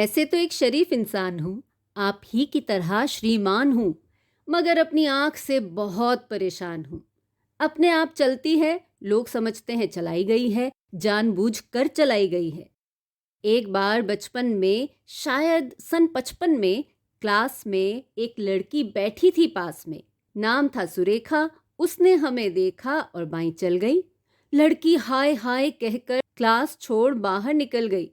वैसे तो एक शरीफ इंसान हूँ, आप ही की तरह श्रीमान हूँ, मगर अपनी आँख से बहुत परेशान हूँ। अपने आप चलती है, लोग समझते हैं चलाई गई है, जानबूझकर चलाई गई है। एक बार बचपन में, शायद सन 55 में, क्लास में एक लड़की बैठी थी पास में। नाम था सुरेखा। उसने हमें देखा और बाईं चल गई। लड़की हाय हाय कहकर क्लास छोड़ बाहर निकल गई।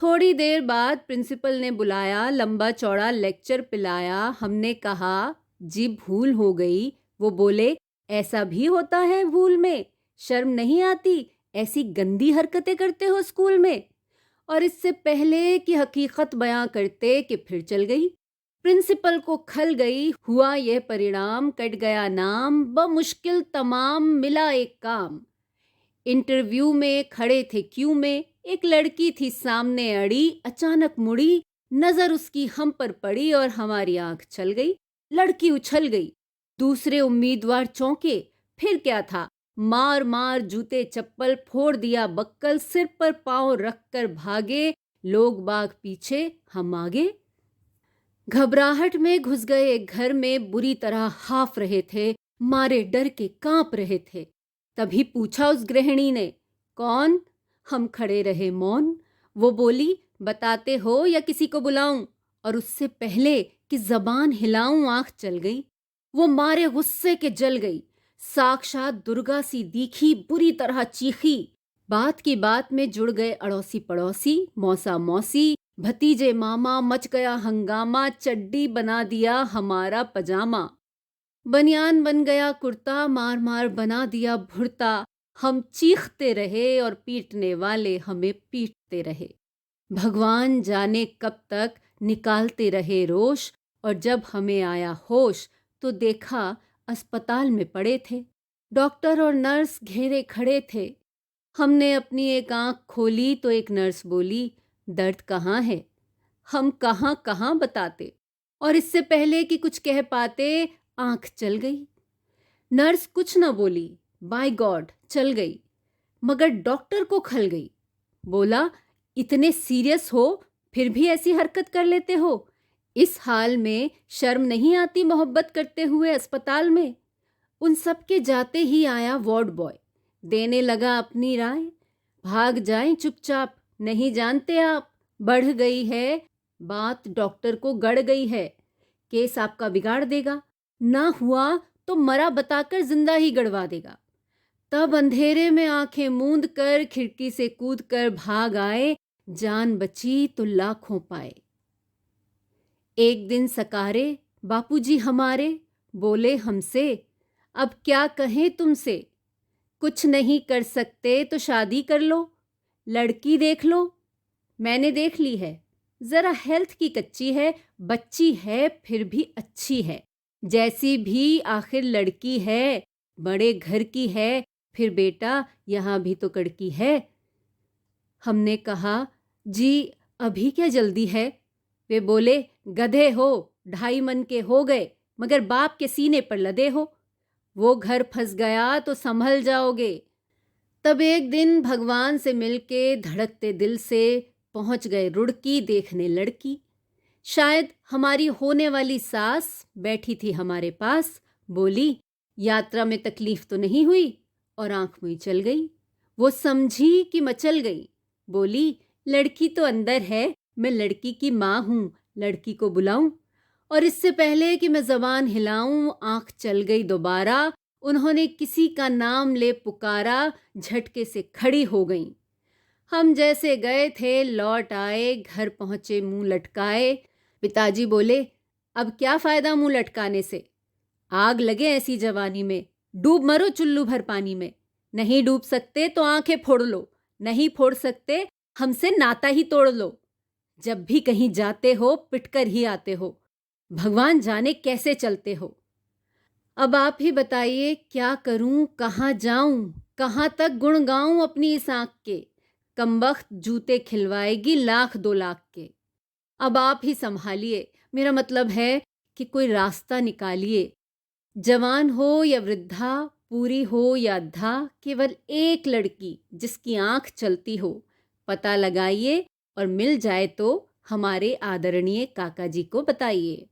थोड़ी देर बाद प्रिंसिपल ने बुलाया, लंबा चौड़ा लेक्चर पिलाया। हमने कहा जी भूल हो गई। वो बोले ऐसा भी होता है भूल में, शर्म नहीं आती, ऐसी गंदी हरकतें करते हो स्कूल में। और इससे पहले कि हकीकत बयां करते कि फिर चल गई। प्रिंसिपल को खल गई। हुआ यह परिणाम, कट गया नाम, बमुश्किल तमाम मिला एक काम। इंटरव्यू में खड़े थे क्यू में, एक लड़की थी सामने अड़ी। अचानक मुड़ी, नजर उसकी हम पर पड़ी और हमारी आंख चल गई। लड़की उछल गई। दूसरे उम्मीदवार चौंके। फिर क्या था, मार मार जूते चप्पल, फोड़ दिया बक्कल, सिर पर पांव रखकर भागे। लोग बाग पीछे, हम आगे। घबराहट में घुस गए एक घर में, बुरी तरह हाफ रहे थे, मारे डर के कांप रहे थे। तभी पूछा उस गृहिणी ने, कौन? हम खड़े रहे मौन। वो बोली, बताते हो या किसी को बुलाऊं? और उससे पहले कि जबान हिलाऊं, आंख चल गई। वो मारे गुस्से के जल गई। साक्षात दुर्गा सी दिखी, बुरी तरह चीखी। बात की बात में जुड़ गए अड़ोसी पड़ोसी, मौसा मौसी, भतीजे मामा। मच गया हंगामा, चड्डी बना दिया हमारा पजामा। बनियान बन गया कुर्ता, मार मार बना दिया भुर्ता। हम चीखते रहे और पीटने वाले हमें पीटते रहे। भगवान जाने कब तक निकालते रहे रोष। और जब हमें आया होश तो देखा अस्पताल में पड़े थे। डॉक्टर और नर्स घेरे खड़े थे। हमने अपनी एक आंख खोली तो एक नर्स बोली, दर्द कहाँ है? हम कहाँ कहाँ बताते। और इससे पहले कि कुछ कह पाते, आंख चल गई। नर्स कुछ न बोली, बाय गॉड चल गई। मगर डॉक्टर को खल गई। बोला, इतने सीरियस हो फिर भी ऐसी हरकत कर लेते हो? इस हाल में शर्म नहीं आती मोहब्बत करते हुए अस्पताल में? उन सब के जाते ही आया वार्ड बॉय, देने लगा अपनी राय। भाग जाएं चुपचाप, नहीं जानते आप, बढ़ गई है बात, डॉक्टर को गड़ गई है, केस आपका बिगाड़ देगा, ना हुआ तो मरा बताकर जिंदा ही गड़वा देगा। तब अंधेरे में आंखें मूंद कर खिड़की से कूद कर भाग आए। जान बची तो लाखों पाए। एक दिन सकारे बापूजी हमारे बोले हमसे, अब क्या कहें तुमसे, कुछ नहीं कर सकते तो शादी कर लो, लड़की देख लो। मैंने देख ली है, जरा हेल्थ की कच्ची है, बच्ची है फिर भी अच्छी है। जैसी भी आखिर लड़की है, बड़े घर की है, फिर बेटा यहाँ भी तो कड़की है। हमने कहा, जी अभी क्या जल्दी है? वे बोले, गधे हो, 2.5 मन के हो गए मगर बाप के सीने पर लदे हो। वो घर फंस गया तो संभल जाओगे। तब एक दिन भगवान से मिलके धड़कते दिल से पहुंच गए रुड़की देखने लड़की। शायद हमारी होने वाली सास बैठी थी हमारे पास। बोली, यात्रा में तकलीफ तो नहीं हुई? और आंख मुई चल गई। वो समझी कि मचल गई। बोली, लड़की तो अंदर है, मैं लड़की की माँ हूँ, लड़की को बुलाऊं? और इससे पहले कि मैं जबान हिलाऊं, आंख चल गई दोबारा। उन्होंने किसी का नाम ले पुकारा, झटके से खड़ी हो गईं। हम जैसे गए थे लौट आए, घर पहुंचे मुंह लटकाए। पिताजी बोले, अब क्या फायदा मुंह लटकाने से, आग लगे ऐसी जवानी में, डूब मरो चुल्लू भर पानी में। नहीं डूब सकते तो आंखें फोड़ लो, नहीं फोड़ सकते हमसे नाता ही तोड़ लो। जब भी कहीं जाते हो पिटकर ही आते हो, भगवान जाने कैसे चलते हो। अब आप ही बताइए, क्या करूं, कहाँ जाऊं, कहाँ तक गुण गाऊं अपनी इस आंख के। कमबख्त जूते खिलवाएगी 1,00,000-2,00,000 के। अब आप ही संभालिए, मेरा मतलब है कि कोई रास्ता निकालिए। जवान हो या वृद्धा, पूरी हो या अद्धा, केवल एक लड़की जिसकी आंख चलती हो, पता लगाइए और मिल जाए तो हमारे आदरणीय काका जी को बताइए।